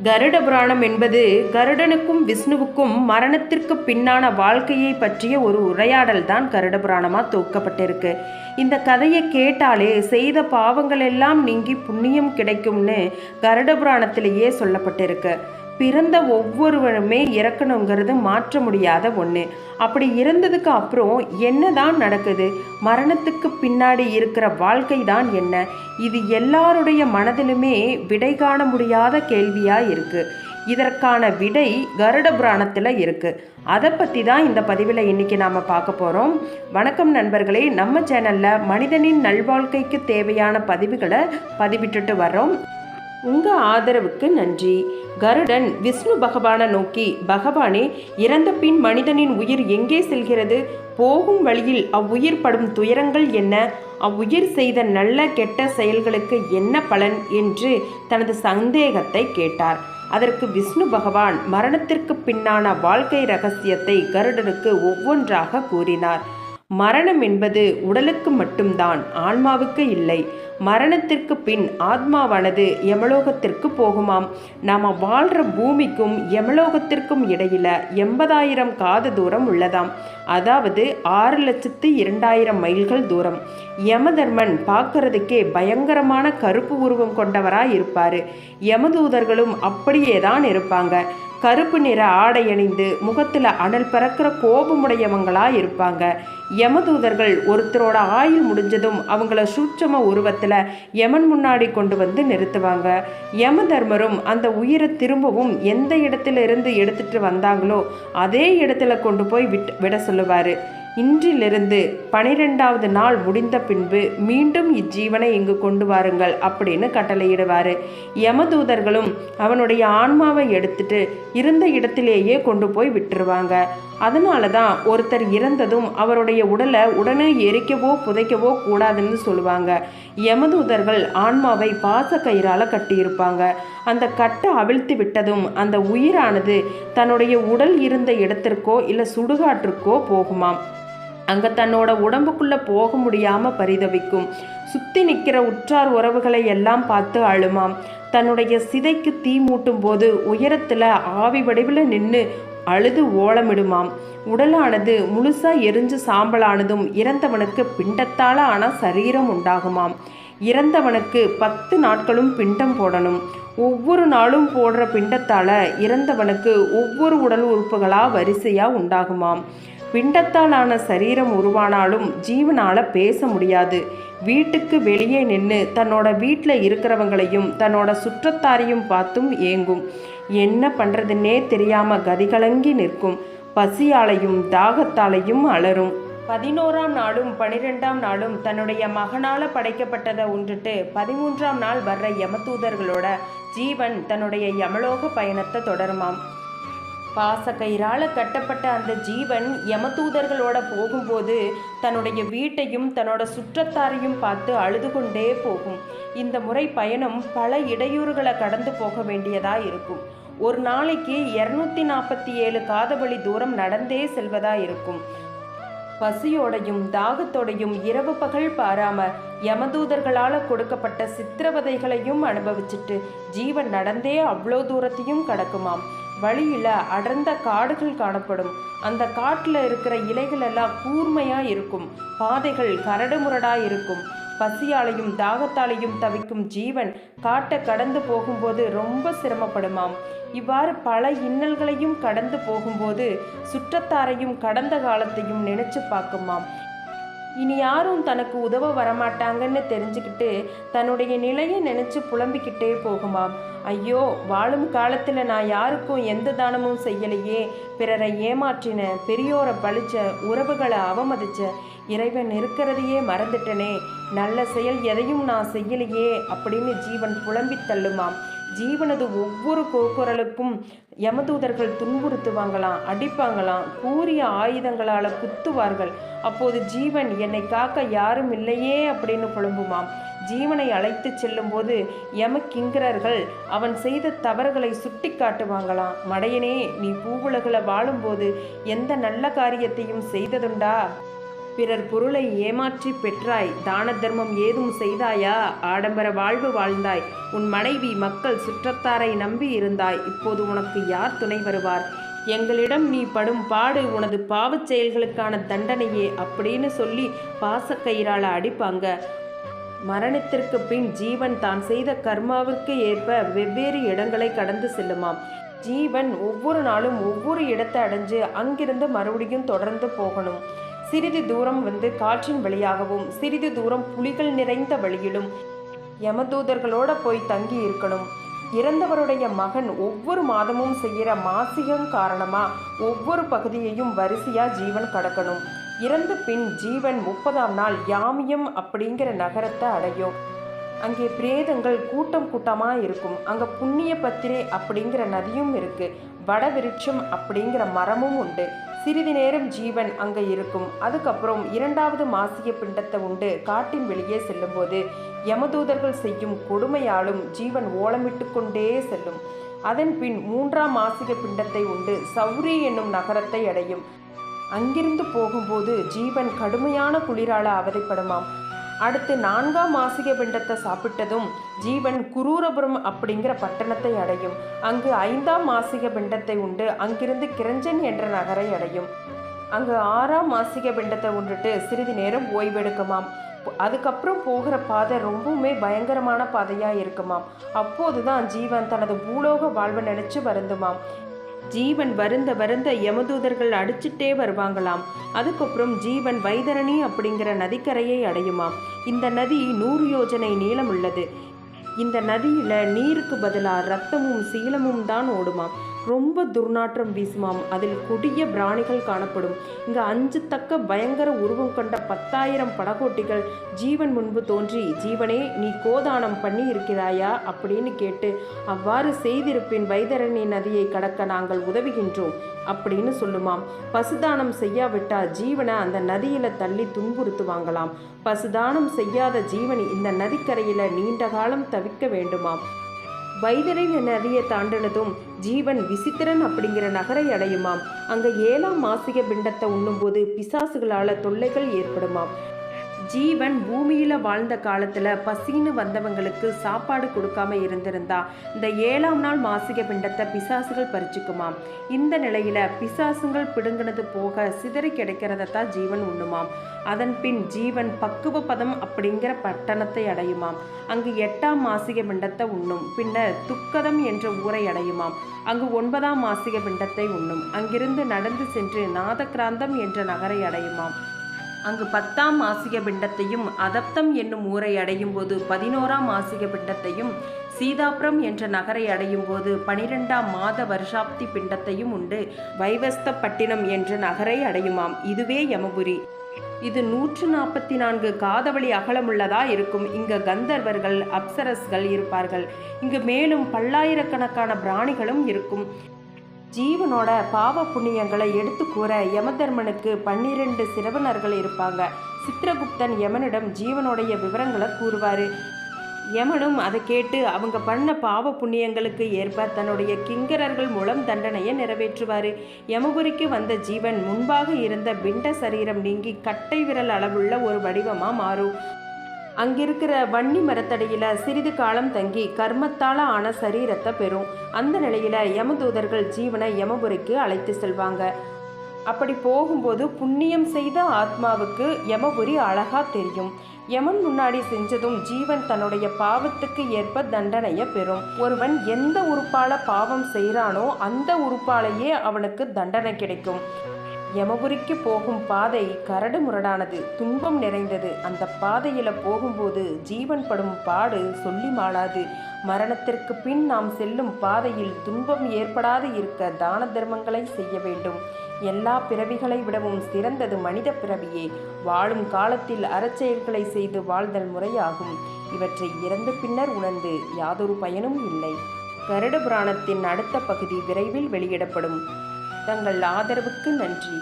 கருட புராணம் என்பது கருடனுக்கும் விஷ்ணுவுக்கும் மரணத்திற்கு பின்னான வாழ்க்கையை பற்றிய ஒரு உரையாடல் தான் கருட புராணமாக தொகுக்கப்பட்டிருக்கு. இந்த கதையை கேட்டாலே செய்த பாவங்கள் எல்லாம் நீங்கி புண்ணியம் கிடைக்கும்னு கருட புராணத்திலேயே சொல்லப்பட்டிருக்கு. பிறந்த ஒவ்வொருவருமே இறக்கணுங்கிறது மாற்ற முடியாத ஒன்று. அப்படி இருந்ததுக்கு அப்புறம் என்னதான் நடக்குது? மரணத்துக்கு பின்னாடி இருக்கிற வாழ்க்கை தான் என்ன? இது எல்லாருடைய மனதிலுமே விடை காண முடியாத கேள்வியாக இருக்குது. இதற்கான விடை கருட புராணத்தில் இருக்குது. அதை பற்றி தான் இந்த பதிவில் இன்றைக்கி நாம் பார்க்க போகிறோம். வணக்கம் நண்பர்களே, நம்ம சேனலில் மனிதனின் நல்வாழ்க்கைக்கு தேவையான பதிவுகளை பதிவிட்டுட்டு வர்றோம். உங்கள் ஆதரவுக்கு நன்றி. கருடன் விஷ்ணு பகவானை நோக்கி, பகவானே, இறந்த பின் மனிதனின் உயிர் எங்கே செல்கிறது? போகும் வழியில் அவ்வுயிர் படும் துயரங்கள் என்ன? அவ்வுயிர் செய்த நல்ல கெட்ட செயல்களுக்கு என்ன பலன் என்று தனது சந்தேகத்தை கேட்டார். அதற்கு விஷ்ணு பகவான் மரணத்திற்கு பின்னான வாழ்க்கை ரகசியத்தை கருடனுக்கு ஒவ்வொன்றாக கூறினார். மரணம் என்பது உடலுக்கு மட்டும்தான், ஆன்மாவுக்கு இல்லை. மரணத்திற்கு பின் ஆத்மாவானது யமலோகத்திற்கு போகுமாம். நாம் வாழ்கிற பூமிக்கும் யமலோகத்திற்கும் இடையில 80,000 காத தூரம் உள்ளதாம். அதாவது 6,02,000 மைல்கள் தூரம். யமதர்மன் பார்க்கறதுக்கே பயங்கரமான கருப்பு உருவம் கொண்டவராக இருப்பார். யமதூதர்களும் அப்படியே தான் இருப்பாங்க. கருப்பு நிற ஆடை அணிந்து முகத்தில் அனல் பறக்கிற கோபமுடையவங்களாக இருப்பாங்க. யமதூதர்கள் ஒருத்தரோட ஆயுள் முடிஞ்சதும் அவங்கள சூட்சம உருவத்தில் யமன் முன்னாடி கொண்டு வந்து நிறுத்துவாங்க. யமதர்மரும் அந்த உயிரை திரும்பவும் எந்த இடத்துல இருந்து எடுத்துட்டு வந்தாங்களோ அதே இடத்துல கொண்டு போய் விட சொல்லுவார். இன்றிலிருந்து 12வது நாள் முடிந்த பின்பு மீண்டும் இஜ்ஜீவனை இங்கு கொண்டு வாருங்கள் அப்படின்னு கட்டளையிடுவார். யமதூதர்களும் அவனுடைய ஆன்மாவை எடுத்துட்டு இருந்த இடத்திலேயே கொண்டு போய் விட்டுருவாங்க. அதனால தான் ஒருத்தர் இறந்ததும் அவருடைய உடலை உடனே எரிக்கவோ புதைக்கவோ கூடாதுன்னு சொல்லுவாங்க. யமதூதர்கள் ஆன்மாவை பாச கயிறால் கட்டியிருப்பாங்க. அந்த கட்டை அவிழ்த்து விட்டதும் அந்த உயிரானது தன்னுடைய உடல் இருந்த இடத்திற்கோ இல்லை சுடுகாட்டிற்கோ போகுமாம். அங்கே தன்னோட உடம்புக்குள்ளே போக முடியாமல் பரிதவிக்கும். சுற்றி நிற்கிற உற்றார் உறவுகளை எல்லாம் பார்த்து அழுமாம். தன்னுடைய சிதைக்கு தீ மூட்டும் போது உயரத்தில் ஆவி வடிவில் நின்று அழுது ஓலமிடுமாம். உடலானது முழுசாக எரிஞ்சு சாம்பலானதும் இறந்தவனுக்கு பிண்டத்தால் ஆன சரீரம் உண்டாகுமாம். இறந்தவனுக்கு 10 நாட்களும் பிண்டம் போடணும். ஒவ்வொரு நாளும் போடுற பிண்டத்தால் இறந்தவனுக்கு ஒவ்வொரு உடல் உறுப்புகளாக வரிசையாக உண்டாகுமாம். பிண்டத்தால் ஆன சரீரம் உருவானாலும் ஜீவனால் பேச முடியாது. வீட்டுக்கு வெளியே நின்று தன்னோட வீட்டில் இருக்கிறவங்களையும் தன்னோட சுற்றத்தாரையும் பார்த்தும் ஏங்கும். என்ன பண்ணுறதுன்னே தெரியாமல் கதிகலங்கி நிற்கும். பசியாலையும் தாகத்தாலையும் அலரும். 11ஆம் நாளும் 12ஆம் நாளும் தன்னுடைய மகனால் படைக்கப்பட்டதை உண்டுட்டு 13ஆம் நாள் வர்ற யமதூதர்களோட ஜீவன் தன்னுடைய யமலோக பயணத்தை தொடருமாம். பாசக்கயிறால் கட்டப்பட்ட அந்த ஜீவன் யமதூதர்களோட போகும்போது தன்னுடைய வீட்டையும் தன்னோட சுற்றத்தாரையும் பார்த்து அழுது கொண்டே போகும். இந்த முறை பயணம் பல இடையூறுகளை கடந்து போக வேண்டியதாக இருக்கும். ஒரு நாளைக்கு 247 காதவழி தூரம் நடந்தே செல்வதாக இருக்கும். பசியோடையும் தாகத்தோடையும் இரவு பகல் பாராம யமதூதர்களால் கொடுக்கப்பட்ட சித்திரவதைகளையும் அனுபவிச்சுட்டு ஜீவன் நடந்தே அவ்வளோ தூரத்தையும் கடக்குமாம். வழியில் அடர்ந்த காடுகள் காணப்படும். அந்த காட்டில் இருக்கிற இலைகள் எல்லாம் கூர்மையாக இருக்கும். பாதைகள் கரடு முரடாக இருக்கும். பசியாலையும் தாகத்தாலையும் தவிக்கும் ஜீவன் காட்டை கடந்து போகும்போது ரொம்ப சிரமப்படுமாம். இவ்வாறு பல இன்னல்களையும் கடந்து போகும்போது சுற்றத்தாரையும் கடந்த காலத்தையும் நினைச்சு பார்க்குமாம். இனி யாரும் தனக்கு உதவ வரமாட்டாங்கன்னு தெரிஞ்சுக்கிட்டு தன்னுடைய நிலையை நினச்சி புலம்பிக்கிட்டே போகுமாம். ஐயோ, வாழும் காலத்தில் நான் யாருக்கும் எந்த தானமும் செய்யலையே, பிறரை ஏமாற்றின, பெரியோரை பழிச்ச, உறவுகளை அவமதிச்ச, இறைவன் இருக்கிறதையே மறந்துட்டனே, நல்ல செயல் எதையும் நான் செய்யலையே அப்படின்னு ஜீவன் புலம்பி தள்ளுமாம். ஜீவனது ஒவ்வொரு கூக்குரலுக்கும் யமதூதர்கள் துன்புறுத்துவாங்களாம், அடிப்பாங்களாம், கூரிய ஆயுதங்களால் குத்துவார்கள். அப்போது ஜீவன் என்னை காக்க யாரும் இல்லையே அப்படின்னு புலம்புமாம். ஜீவனை அழைத்து செல்லும் போது யமகிங்கரர்கள் அவன் செய்த தவறுகளை சுட்டி காட்டுவாங்களாம். மடையனே, நீ பூவுலகில் வாழும்போது எந்த நல்ல காரியத்தையும் செய்ததுண்டா? பிறர் பொருளை ஏமாற்றி பெற்றாய், தான தர்மம் ஏதும் செய்தாயா, ஆடம்பர வாழ்வு வாழ்ந்தாய், உன் மனைவி மக்கள் சுற்றத்தாரை நம்பி இருந்தாய், இப்போது உனக்கு யார் துணை வருவார், எங்களிடம் நீ படும் பாடு உனது பாவச் செயல்களுக்கான தண்டனையே அப்படின்னு சொல்லி பாசக்கயிறால அடிப்பாங்க. மரணத்திற்கு பின் ஜீவன் தான் செய்த கர்மாவிற்கு ஏற்ப வெவ்வேறு இடங்களை கடந்து செல்லுமாம். ஜீவன் ஒவ்வொரு நாளும் ஒவ்வொரு இடத்தை அடைஞ்சு அங்கிருந்து மறுபடியும் தொடர்ந்து போகணும். சிறிது தூரம் காற்றின் வழியாகவும் சிறிது தூரம் புலிகள் நிறைந்த வழியிலும் யமதூதர்களோட போய் தங்கி இருக்கணும். இறந்தவருடைய மகன் ஒவ்வொரு மாதமும் செய்கிற மாசிகம் காரணமா ஒவ்வொரு பகுதியையும் வரிசையா ஜீவன் கடக்கணும். இறந்த பின் ஜீவன் 30ஆம் நாள் யாமியம் அப்படிங்கிற நகரத்தை அடையும். அங்கே பிரேதங்கள் கூட்டம் கூட்டமா இருக்கும். அங்க புண்ணிய பத்திரே அப்படிங்கிற நதியும் இருக்கு. வடவிருட்சம் அப்படிங்கிற மரமும் உண்டு. சிறிது நேரம் ஜீவன் அங்க இருக்கும். அதுக்கப்புறம் 2வது மாசிக பிண்டத்தை உண்டு காட்டின் வெளியே செல்லும்போது யமதூதர்கள் செய்யும் கொடுமையாலும் ஜீவன் ஓலமிட்டு கொண்டே செல்லும். அதன் பின் 3ஆம் மாசிக பிண்டத்தை உண்டு சௌரி என்னும் நகரத்தை அடையும். அங்கிருந்து போகும்போது ஜீவன் கடுமையான குளிரால அவதிப்படுமாம். அடுத்து 4ஆம் மாசிக பிண்டத்தை சாப்பிட்டதும் ஜீவன் குரூரபுரம் அப்படிங்கிற பட்டணத்தை அடையும். அங்கு 5ஆம் மாசிக பிண்டத்தை உண்டு அங்கிருந்து கிரஞ்சன் என்ற நகரை அடையும். அங்கு 6ஆம் மாசிக பிண்டத்தை உண்டுட்டு சிறிது நேரம் ஓய்வெடுக்குமாம். அதுக்கப்புறம் போகிற பாதை ரொம்பவுமே பயங்கரமான பாதையாக இருக்குமாம். அப்போதுதான் ஜீவன் தனது பூலோக வாழ்வை நினைச்சு வருந்துமாம். ஜீவன் வருந்த யமதூதர்கள் அடிச்சுட்டே வருவாங்களாம். அதுக்கப்புறம் ஜீவன் வைதரணி அப்படிங்கிற நதிக்கரையை அடையுமாம். இந்த நதி 100 யோஜனை நீளம் உள்ளது. இந்த நதியில நீருக்கு பதிலாக ரத்தமும் சீலமும் தான் ஓடுமாம். ரொம்ப துர்நாற்றம் வீசுமாம். அதில் கொடிய பிராணிகள் காணப்படும். இங்கு அஞ்சத்தக்க பயங்கர உருவம் கொண்ட 10,000 படகோட்டிகள் ஜீவன் முன்பு தோன்றி, ஜீவனே நீ கோதானம் பண்ணி இருக்கிறாயா அப்படின்னு கேட்டு, அவ்வாறு செய்திருப்பின் வைதரணி நதியை கடக்க நாங்கள் உதவுகின்றோம் அப்படின்னு சொல்லுமாம். பசுதானம் செய்யாவிட்டா ஜீவனை அந்த நதியில தள்ளி துன்புறுத்துவாங்களாம். பசுதானம் செய்யாத ஜீவன் இந்த நதிக்கரையில நீண்ட காலம் தவிக்க வேண்டுமாம். வைதரணி நதியை தாண்டினதும் ஜீவன் விசித்திரன் அப்படிங்கிற நகரை அடையுமாம். அங்க 7ஆம் மாசிக பிண்டத்தை உண்ணும்போது பிசாசுகளால தொல்லைகள் ஏற்படுமாம். ஜீவன் பூமியில வாழ்ந்த காலத்துல பசின்னு வந்தவங்களுக்கு சாப்பாடு கொடுக்காம இருந்திருந்தா இந்த 7ஆம் நாள் மாசிக பிண்டத்தை பிசாசுகள் பறிச்சுக்குமாம். இந்த நிலையில பிசாசுகள் பிடுங்கினது போக சிதறி கிடைக்கிறதான் ஜீவன் உண்ணுமாம். அதன் பின் ஜீவன் பக்குவ பதம் அப்படிங்கிற பட்டணத்தை அடையுமாம். அங்கு 8ஆம் மாசிக பிண்டத்தை உண்ணும். பின்னர் துக்கதம் என்ற ஊரை அடையுமாம். அங்கு 9ஆம் மாசிக பிண்டத்தை உண்ணும். அங்கிருந்து நடந்து சென்று நாதகிராந்தம் என்ற நகரை அடையுமாம். அங்கு 10ஆம் மாசிக பிண்டத்தையும் அதப்தம் என்னும் ஊரை அடையும் போது 11ஆம் மாசிக பிண்டத்தையும் சீதாபுரம் என்ற நகரை அடையும் போது 12ஆம் மாத வருஷாப்தி பிண்டத்தையும் உண்டு வைவஸ்தப்பட்டினம் என்ற நகரை அடையுமாம். இதுவே யமபுரி. இது 144 காதவழி அகலமுள்ளதா இருக்கும். இங்கு கந்தர்வர்கள் அப்சரஸ்கள் இருப்பார்கள். இங்கு மேலும் பல்லாயிரக்கணக்கான பிராணிகளும் இருக்கும். ஜீவனோட பாவ புண்ணியங்களை எடுத்து கூற யமதர்மனுக்கு 12 சிரவணர்கள் இருப்பாங்க. சித்திரகுப்தன் யமனிடம் ஜீவனுடைய விவரங்களை கூறுவாரு. யமனும் அதை கேட்டு அவங்க பண்ண பாவ புண்ணியங்களுக்கு ஏற்ப தன்னுடைய கிங்கரர்கள் மூலம் தண்டனையை நிறைவேற்றுவார். யமபுரிக்கு வந்த ஜீவன் முன்பாக இருந்த பிண்ட சரீரம் நீங்கி கட்டை விரல் அளவுள்ள ஒரு வடிவமாக மாறும். அங்கிருக்கிற வன்னி மரத்தடியில் சிறிது காலம் தங்கி கர்மத்தால் ஆன சரீரத்தை பெறும். அந்த நிலையில் யமதூதர்கள் ஜீவனை யமபுரிக்கு அழைத்து செல்வாங்க. அப்படி போகும்போது புண்ணியம் செய்த ஆத்மாவுக்கு யமபுரி அழகா தெரியும். யமன் முன்னாடி செஞ்சதும் ஜீவன் தன்னுடைய பாவத்துக்கு ஏற்ப தண்டனையை பெறும். ஒருவன் எந்த உறுப்பால பாவம் செய்கிறானோ அந்த உறுப்பாலேயே அவனுக்கு தண்டனை கிடைக்கும். யமபுரிக்கு போகும் பாதை கரடு முரடானது, துன்பம் நிறைந்தது. அந்த பாதையில போகும்போது ஜீவன் படும் பாடு சொல்லி மாளாது. மரணத்திற்கு பின் நாம் செல்லும் பாதையில் துன்பம் ஏற்படாது இருக்க தான தர்மங்களை செய்ய வேண்டும். எல்லா பிறவிகளை விடவும் சிறந்தது மனித பிறவியே. வாழும் காலத்தில் அறச்செயல்களை செய்து வாழ்தல் முறையாகும். இவற்றை இறந்த பின்னர் உணர்ந்து யாதொரு பயனும் இல்லை. கருட புராணத்தின் அடுத்த பகுதி விரைவில் வெளியிடப்படும். தங்கள் ஆதரவுக்கு நன்றி.